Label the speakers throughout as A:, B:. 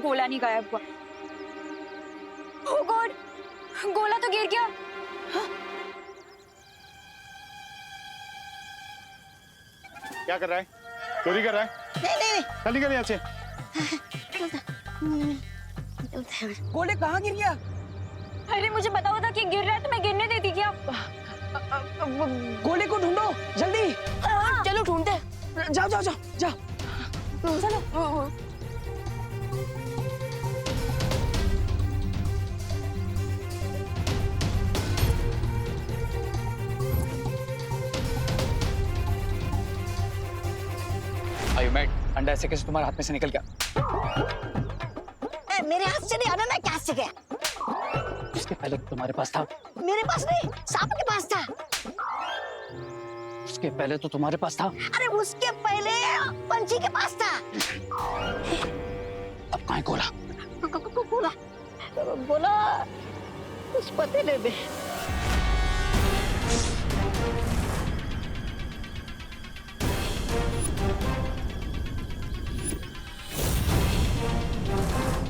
A: गोला नहीं गायब हुआ। ओह गॉड, गोला तो गिर गया। हाँ?
B: क्या कर रहा है? चोरी कर रहा है?
C: नहीं।
B: चल निकल यहाँ से।
C: गोले कहाँ गिर गया?
A: अरे मुझे पता होता कि गिर रहा है तो मैं गिरने देती क्या?
C: गोले को ढूंढो जल्दी।
A: चलो ढूंढते।
C: जाओ जाओ जाओ जाओ।
A: चलो।
D: Are you mad? अंडा ऐसे कैसे तुम्हारे हाथ में से निकल गया?
C: मेरे हाथ से नहीं, अनन्या के हाथ से गया।
D: उसके पहले तुम्हारे पास था?
C: मेरे पास नहीं, सांप के पास था।
D: उसके पहले तो तुम्हारे पास था?
C: अरे उसके पहले पंछी के पास था।
D: अब कहाँ है गोला?
C: बोला उस पतीले में।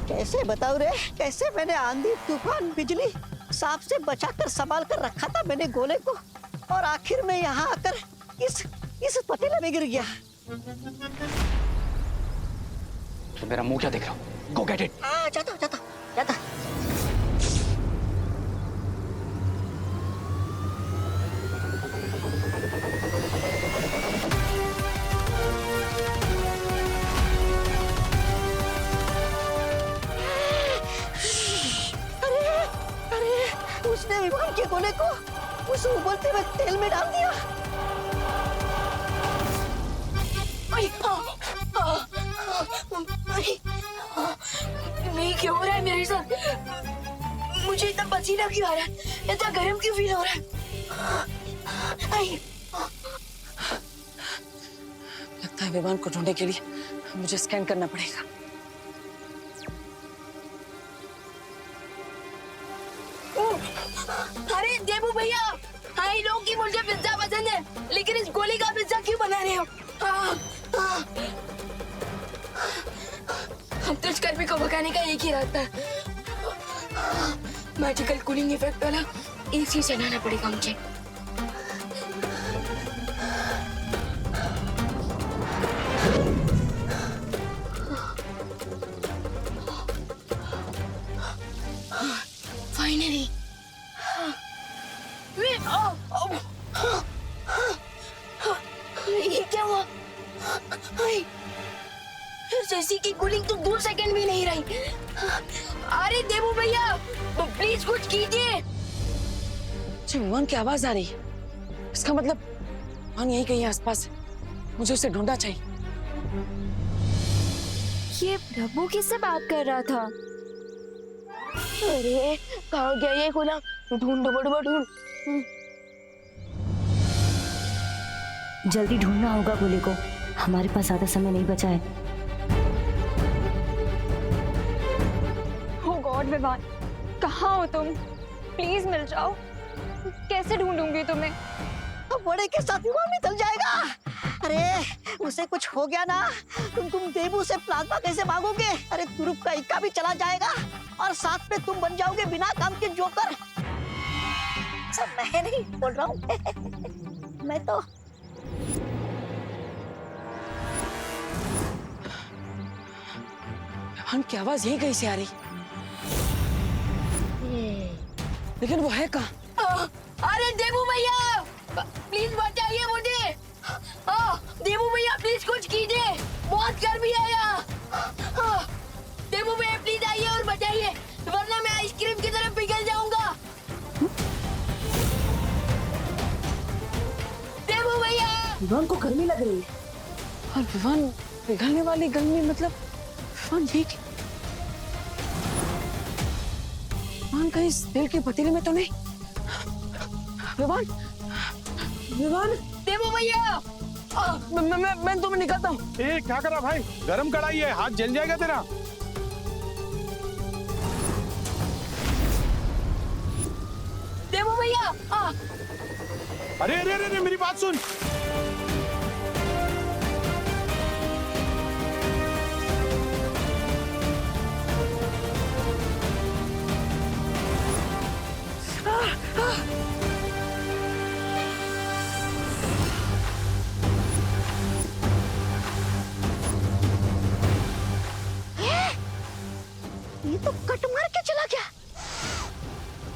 C: कैसे बताऊं रे, कैसे मैंने आंधी तूफान बिजली सांप से बचाकर संभाल कर रखा था मैंने गोले को, और आखिर में यहाँ आकर इस पतीले में गिर गया।
D: तो मेरा मुंह क्या देख रहा हो? Go get it.
C: जाता। अरे उसने विमान के गोले को उस उबलते हुए तेल में डाल दिया।
E: नहीं, क्या हो रहा है मेरे साथ? मुझे इतना पसीना क्यों आ रहा है? इतना गर्म क्यों फील हो रहा है?
C: लगता है विमान को ढूंढने के लिए मुझे स्कैन करना पड़ेगा।
E: अरे देबू भैया, आई नो कि मुझे पिज्जा पसंद है, लेकिन इस गोली का पिज्जा क्यों बना रहे हो? हम तो इस कर्मी को भगाने का एक ही रास्ता है, मैजिकल कूलिंग इफेक्ट वाला एसी चलाना पड़ेगा मुझे। फाइनली ये क्या हुआ? एसी की कूलिंग तो 2 सेकंड भी नहीं रही। अरे देबू भैया, प्लीज कुछ कीजिए।
C: विमान की आवाज आ रही है, इसका मतलब विमान यहीं कहीं आसपास है। मुझे उसे ढूंढना चाहिए।
A: ये प्रभु किससे बात कर रहा था?
E: अरे कहाँ गया ये गोला? ढूंढ बड़बड़ ढूंढ।
F: जल्दी ढूंढना होगा गोले को, हमारे पास ज्यादा समय नहीं बचा है।
A: ओह गॉड विवान, कहाँ हो तुम? प्लीज मिल जाओ। कैसे ढूंढूंगी तुम्हें?
C: बड़े के साथ विमान निकल जाएगा। अरे उसे कुछ हो गया ना, तुम देबू से प्लाज्मा कैसे मांगोगे? अरे तुरुप का इक्का भी चला जाएगा और साथ में तुम बन जाओगे बिना काम के जोकर। सब मैं नहीं बोल रहा हूँ मैं तो विमान की आवाज यही कहीं से आ रही, लेकिन वो है कहाँ?
E: अरे देबू भैया, प्लीज बचाइए मुझे। देबू भैया प्लीज कुछ कीजिए, बहुत गर्मी है यहाँ। देबू भैया प्लीज आइए और बचाइए, वरना मैं आइसक्रीम की तरफ पिघल जाऊंगा। देबू भैया,
C: विमान को गर्मी लग रही है, और विमान पिघलने वाली गर्मी मतलब विमान ठीक है। विमान कहीं इस तेल के पतीले में तो नहीं? विमान
E: देबू भैया,
C: मैं तुम्हें निकलता हूँ।
B: ए क्या कर रहा भाई? गरम कढ़ाई है, हाथ जल जाएगा तेरा।
E: देबू भैया।
B: अरे अरे अरे मेरी बात सुन।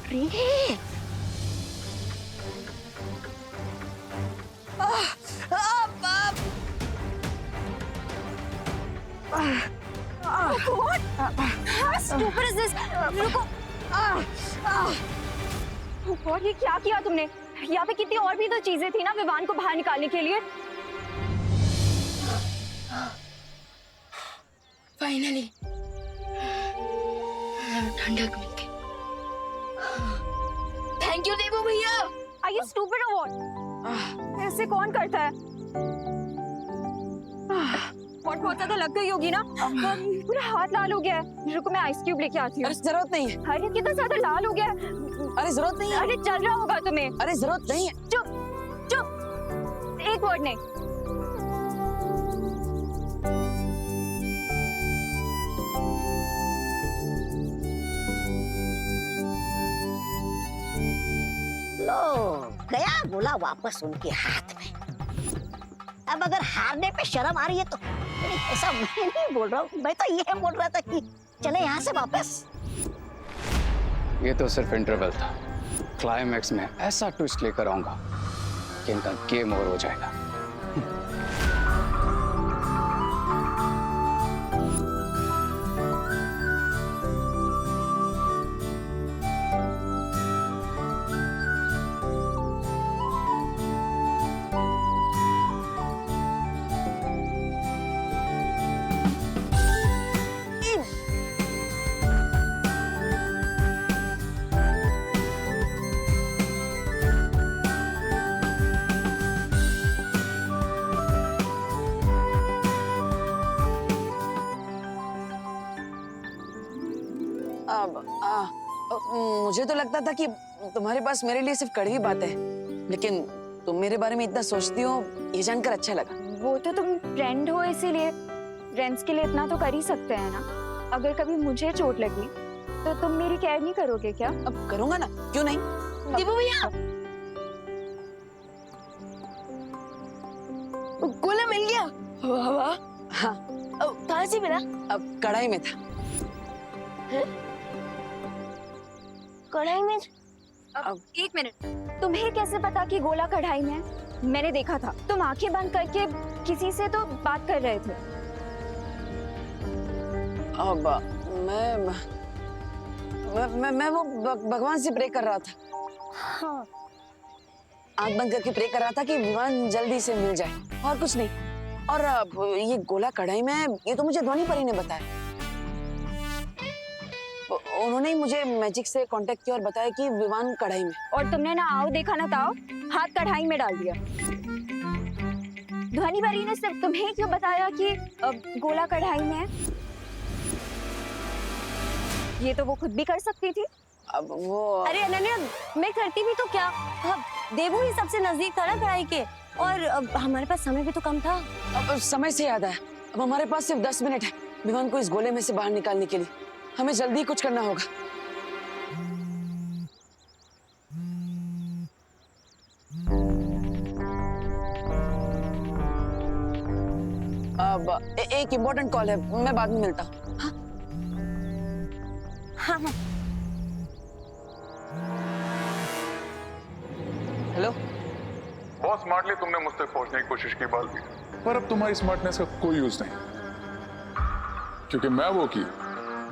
C: अरे
A: How stupid is this? रुको। और ये क्या किया तुमने? यहाँ पे कितनी और भी तो चीजें थी ना विवान को बाहर निकालने के लिए।
E: फाइनली ठंडक मिल गई। थैंक यू देवू भैया।
A: Are you stupid or what? ऐसे कौन करता है? बहुत ज्यादा लग गई होगी ना? पूरा हाथ लाल हो गया है। रुको मैं आइस क्यूब लेके आती हूँ।
G: अरे जरूरत नहीं है।
A: अरे कितना ज्यादा लाल हो गया है।
G: अरे जरूरत नहीं है।
A: अरे चल रहा होगा तुम्हें।
G: अरे जरूरत नहीं है।
A: चुप चुप, एक वर्ड नहीं।
C: लो गया गोला वापस उनके हाथ में। अब अगर हारने पे शर्म आ रही है तो नहीं, ऐसा मैं नहीं बोल रहा हूँ। मैं तो ये बोल रहा था कि चले यहाँ से वापस।
D: ये तो सिर्फ इंटरवल था। क्लाइमैक्स में ऐसा ट्विस्ट लेकर आऊंगा कि इनका गेम ओवर हो जाएगा।
G: मुझे तो लगता था कि तुम्हारे पास मेरे लिए सिर्फ कड़वी बातें हैं, लेकिन तुम मेरे बारे में इतना सोचती हो ये जानकर अच्छा लगा।
A: वो तो तुम फ्रेंड हो, इसीलिए फ्रेंड्स के लिए इतना तो कर ही सकते हैं ना। अगर कभी मुझे चोट लगी तो तुम मेरी केयर नहीं करोगे क्या?
G: अब करूंगा ना, क्यों नहीं।
E: देवू भैया गोला मिल गया। वाह वाह।
G: हाँ
E: कहाँ से मिला?
G: अब कढ़ाई में था।
E: कढ़ाई में?
A: अब एक मिनट, तुम्हें कैसे पता कि गोला कढ़ाई में है? मैंने देखा था, तुम आंखें बंद करके किसी से तो बात कर रहे थे।
G: अब मैं वो भगवान से प्रे कर रहा था।
E: हाँ।
G: आंख बंद करके प्रे कर रहा था कि विमान जल्दी से मिल जाए, और कुछ नहीं। और ये गोला कढ़ाई में है, ये तो मुझे ध्वनि परी ने बताया। उन्होंने ही मुझे मैजिक से कांटेक्ट किया और बताया कि विमान कढ़ाई में।
A: और तुमने ना आओ देखा ना ताओ, हाथ कढ़ाई में डाल दिया। ध्वनि परी ने सिर्फ तुम्हें क्यों बताया कि गोला कढ़ाई में है? ये तो वो खुद भी कर सकती थी।
G: अब वो
E: अरे अनन्या, मैं करती भी तो क्या। अब देवू ही सबसे नजदीक था ना कढ़ाई के, और अब हमारे पास समय भी तो कम था।
G: अब समय से याद आया, अब हमारे पास सिर्फ 10 मिनट है विमान को इस गोले में से बाहर निकालने के लिए। हमें जल्दी कुछ करना होगा। अब एक इम्पोर्टेंट कॉल है, मैं बाद में मिलता हूँ।
E: हाँ हाँ।
G: हेलो।
H: बहुत स्मार्टली तुमने मुझ तक पहुंचने की कोशिश की बालवीर, पर अब तुम्हारी स्मार्टनेस का कोई यूज नहीं, क्योंकि मैं वो की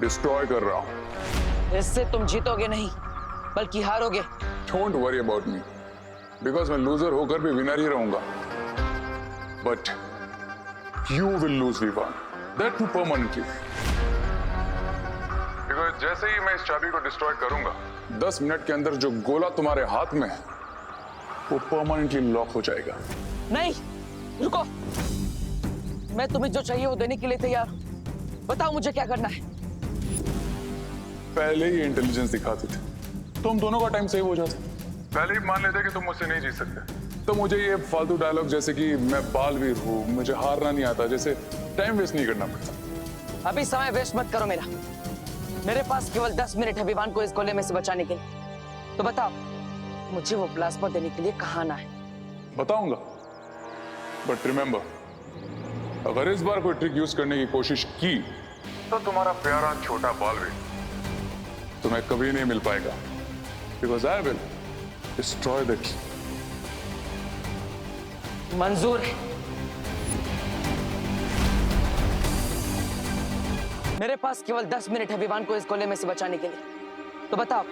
H: डिस्ट्रॉय कर रहा हूं।
G: इससे तुम जीतोगे नहीं बल्कि हारोगे।
H: Don't worry about me, because मैं लूजर होकर भी विनर ही रहूंगा। But you will lose Vivaan, that too permanently. Because जैसे ही मैं इस चाबी को डिस्ट्रॉय करूंगा, 10 मिनट के अंदर जो गोला तुम्हारे हाथ में है वो परमानेंटली लॉक हो जाएगा।
G: नहीं, रुको। मैं तुम्हें जो चाहिए वो देने के लिए तैयार हूं। बताओ मुझे क्या करना है।
H: पहले ही इंटेलिजेंस दिखाते थे तो हम दोनों का टाइम सेव हो जाता। पहले ही मान लेते कि तुम मुझसे नहीं जीत सकते, तो मुझे ये फालतू डायलॉग जैसे कि मैं बालवीर हूँ, मुझे हारना नहीं आता, जैसे टाइम वेस्ट नहीं करना पड़ता।
G: अभी समय वेस्ट मत करो मेरा। मेरे पास केवल 10 मिनट है विमान को इस गोले में से बचाने के लिए। तो बताओ मुझे वो प्लाज्मा देने के लिए कहाँ आना है।
H: बताऊंगा, बट रिमेंबर, अगर इस बार कोई ट्रिक यूज करने की कोशिश की तो तुम्हारा प्यारा छोटा बालवीर तुम्हें कभी नहीं मिल पाएगा। Because I will destroy the key.
G: मंजूर है। मेरे पास केवल 10 मिनट है विवान को इस गोले में से बचाने के लिए। तो बताओ,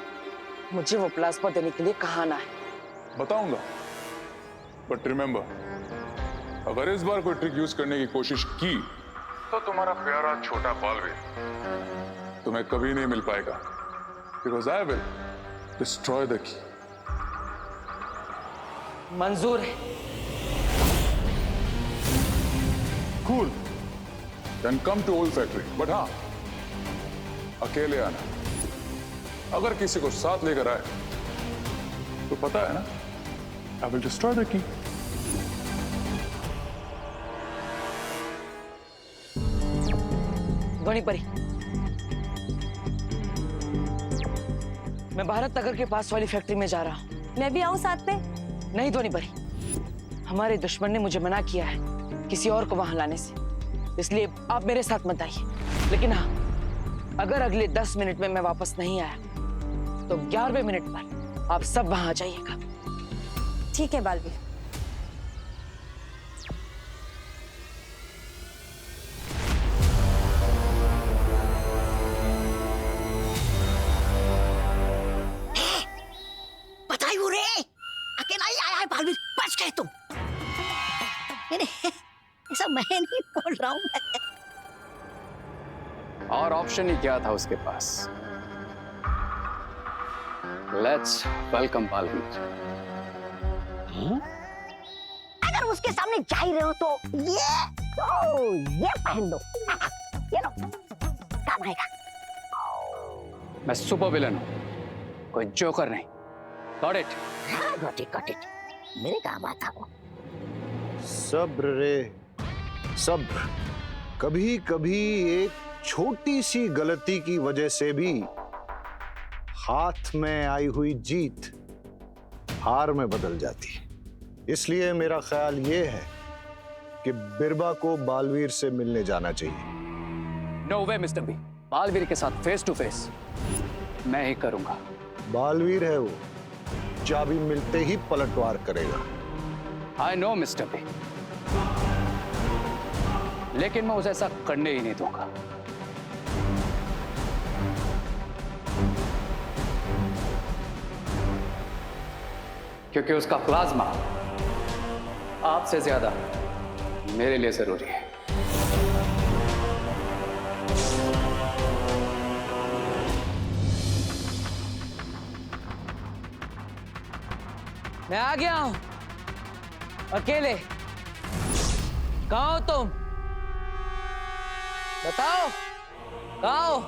G: मुझे वो प्लाज्मा देने के लिए कहाँ आना है?
H: बताऊंगा, बट रिमेंबर, अगर इस बार कोई ट्रिक यूज करने की कोशिश की तो तुम्हारा प्यारा छोटा बालवीर तुम्हें कभी नहीं मिल पाएगा। Because I will destroy the key.
G: मंजूर है।
H: Cool, then come to old factory. But हाँ, अकेले आना। अगर किसी को साथ लेकर आए तो पता है ना, आई विल डिस्ट्रॉय द की।
G: ध्वनि परी, मैं भारत नगर के पास वाली फैक्ट्री में जा रहा हूँ।
F: मैं भी आऊँ साथ में?
G: नहीं ध्वनि परी, हमारे दुश्मन ने मुझे मना किया है किसी और को वहां लाने से, इसलिए आप मेरे साथ मत आइए। लेकिन हाँ, अगर अगले 10 मिनट में मैं वापस नहीं आया तो 11वें मिनट पर आप सब वहां आ जाइएगा।
F: ठीक है बालवीर।
C: बताई वो रे, अकेला ही आया है बालवीर, बच गए तुम। नहीं, ऐसा मैं नहीं बोल रहा हूँ।
D: और ऑप्शन ही क्या था उसके पास? Let's welcome Baalveer.
C: अगर उसके सामने जा ही रहे हो तो ये पहन लो। ये लो, काम आएगा।
D: मैं सुपर विलन हूं, कोई जोकर नहीं। Got it?
C: Got it. मेरे काम आता वो।
I: सब्र रे सब्र। कभी कभी एक छोटी सी गलती की वजह से भी हाथ में आई हुई जीत हार में बदल जाती है। इसलिए मेरा ख्याल ये है कि बिरबा को बालवीर से मिलने जाना चाहिए।
D: नो वे मिस्टर बी, बालवीर के साथ फेस टू फेस मैं ही करूंगा।
I: बालवीर है वो, चाबी मिलते ही पलटवार करेगा।
D: आई नो मिस्टर बी, लेकिन मैं उसे ऐसा करने ही नहीं दूंगा। क्योंकि उसका प्लाज्मा आपसे ज्यादा मेरे लिए जरूरी है।
G: मैं आ गया हूं, अकेले। कहाँ हो तुम? बताओ, कहाँ हो?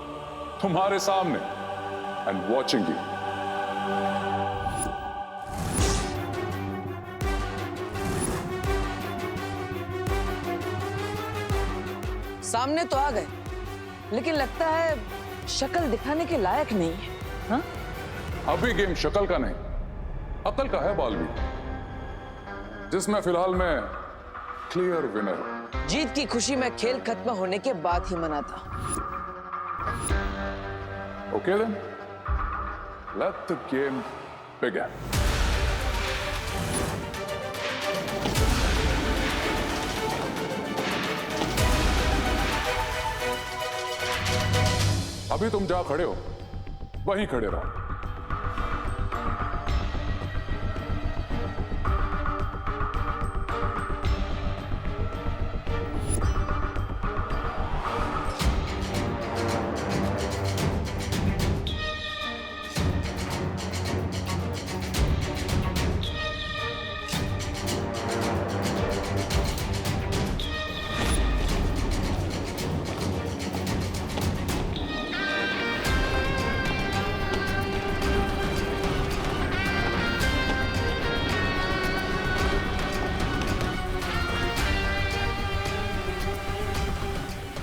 H: तुम्हारे सामने, एंड वॉचिंग यू।
G: सामने तो आ गए, लेकिन लगता है शक्ल दिखाने के लायक नहीं है। हाँ?
H: अभी गेम शक्ल का नहीं, अकल का है बालवीर, जिसमें फिलहाल मैं क्लियर विनर हूं।
G: जीत की खुशी में खेल खत्म होने के बाद ही मनाता।
H: Okay then, let the game begin. अभी तुम जहां खड़े हो वहीं खड़े रहो।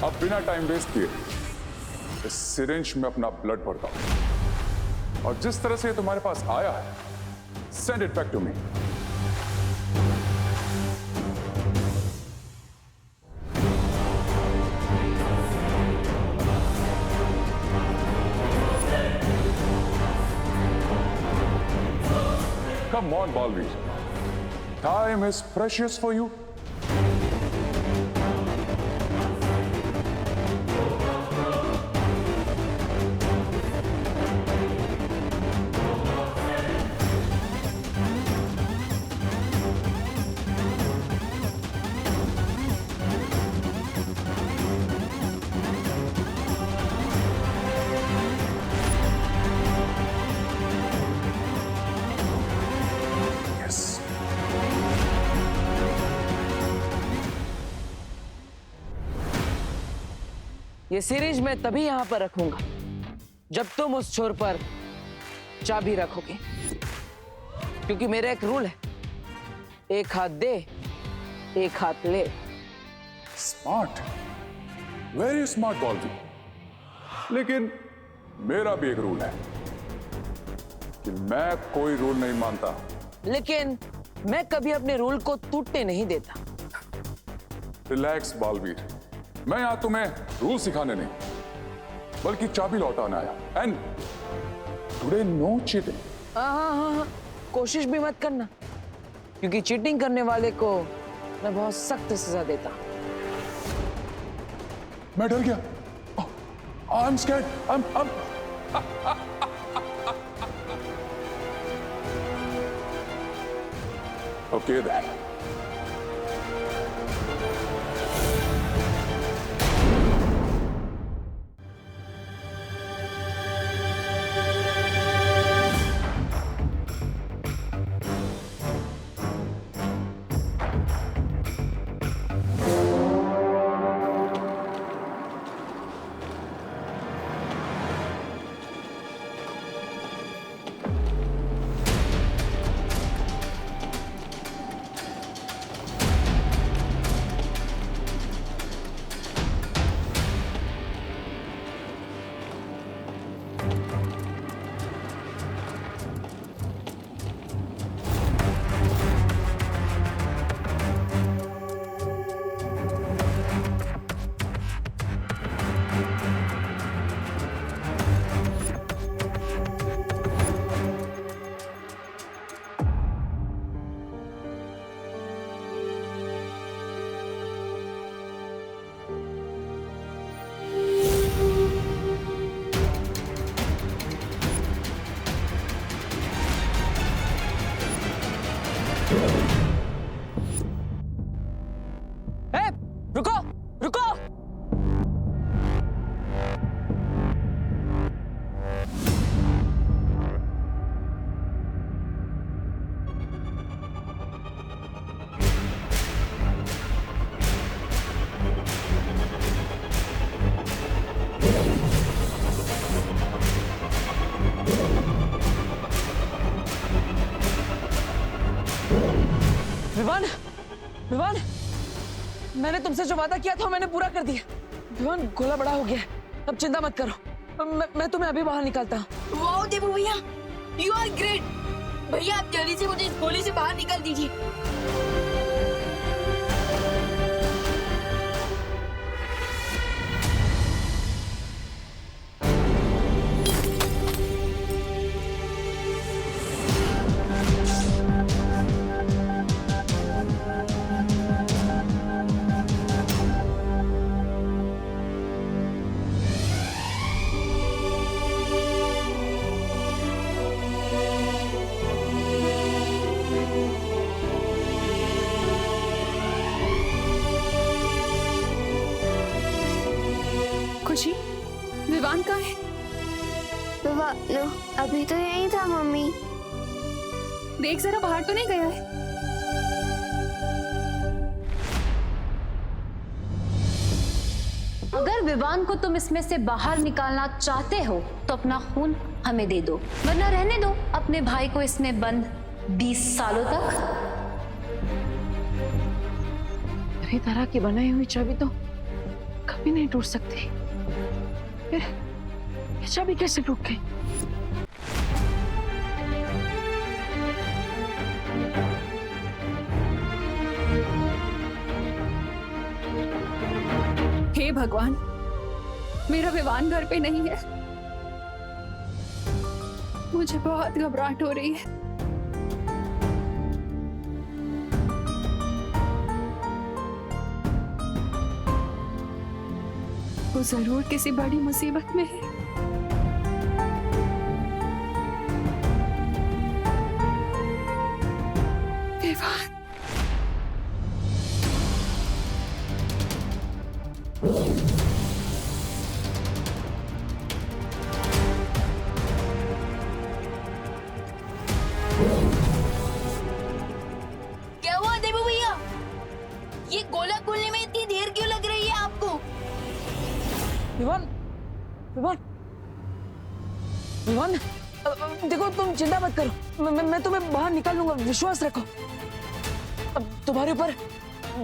H: अब बिना टाइम वेस्ट किए इस सिरिंज में अपना ब्लड भरता हूं, और जिस तरह से ये तुम्हारे पास आया है, send it back to me. Come on, Balveer. Time is precious for you. Yes.
G: ये सीरीज मैं तभी यहां पर रखूंगा जब तुम उस छोर पर चाबी रखोगे, क्योंकि मेरा एक रूल है, एक हाथ दे एक हाथ ले।
H: Smart, very smart Balveer। लेकिन मेरा भी एक रूल है कि मैं कोई रूल नहीं मानता।
G: लेकिन मैं कभी अपने रूल को टूटने नहीं देता।
H: रिलैक्स Balveer, मैं यहां तुम्हें रूल सिखाने नहीं बल्कि चाबी लौटाने आया। And today no cheating.
G: हाँ, कोशिश भी मत करना, क्योंकि चीटिंग करने वाले को मैं बहुत सख्त सजा देता।
H: मैं डर गया। I'm scared. I'm Okay then.
G: रुको रुको। विवान, विवान, मैंने तुमसे जो वादा किया था मैंने पूरा कर दिया। विवान, गोला बड़ा हो गया है, अब चिंता मत करो। मैं तुम्हें अभी बाहर निकालता हूँ।
E: वाओ देबू भैया, यू आर ग्रेट। भैया आप जल्दी से मुझे इस गोली से बाहर निकाल दीजिए।
A: खुशी, विवान कहाँ है?
J: अभी तो यही था मम्मी।
A: देख जरा, बाहर तो नहीं गया है?
F: अगर विवान को तुम इसमें से बाहर निकालना चाहते हो तो अपना खून हमें दे दो, वरना रहने दो अपने भाई को इसमें बंद 20 सालों तक।
G: मेरी तरह की बनाई हुई चाबी तो कभी नहीं टूट सकती। फिर ये चाबी कैसे टूट गई?
A: हे भगवान, मेरा विवान घर पे नहीं है। मुझे बहुत घबराहट हो रही है।
K: जरूर किसी बड़ी मुसीबत में है। विवान,
E: क्या हुआ देबू भैया? ये गोला खोलने में इतनी देर क्यों लग रही है आपको?
G: विवान, विवान, विवान, देखो तुम चिंता मत करो, मैं तुम्हें बाहर निकाल लूंगा, विश्वास रखो। अब तुम्हारे ऊपर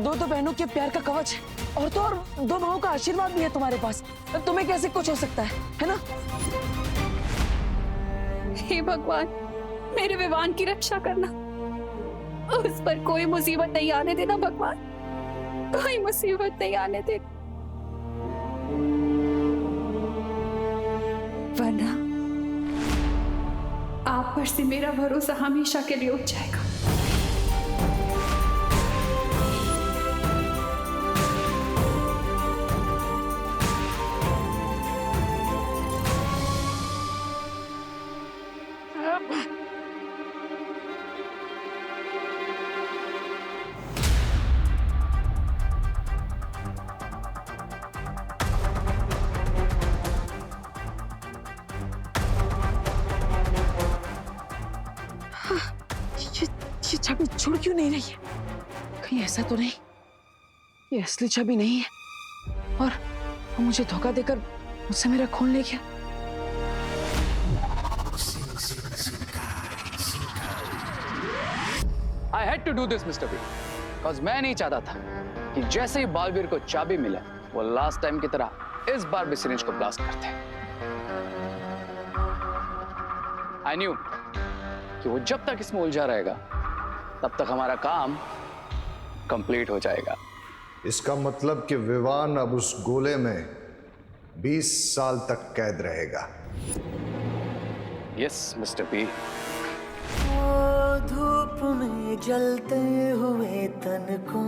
G: दो बहनों के प्यार का कवच है, और तो और 2 भाइयों का आशीर्वाद भी है तुम्हारे पास। तुम्हें कैसे कुछ हो सकता है ना?
K: हे भगवान, मेरे विवान की रक्षा करना, उस पर कोई मुसीबत नहीं आने देना भगवान, कोई मुसीबत नहीं आने देना, वरना आप पर से मेरा भरोसा हमेशा के लिए उठ जाएगा।
G: ये छवि छुड़ क्यों नहीं रही है? कहीं ऐसा तो नहीं ये असली छवि नहीं है और वो मुझे धोखा देकर मुझसे मेरा खून ले गया?
D: I had to do this, Mr. B. Cause मैं नहीं चाहता था कि जैसे ही बालवीर को चाबी मिले वो लास्ट टाइम की तरह इस बार भी सिरिंज को ब्लास्ट करते। I knew कि वो जब तक इसमें उलझा रहेगा तब तक हमारा काम कंप्लीट हो जाएगा।
I: इसका मतलब कि विवान अब उस गोले में 20 साल तक कैद रहेगा।
D: Yes mister B.
C: धूप में जलते हुए तन को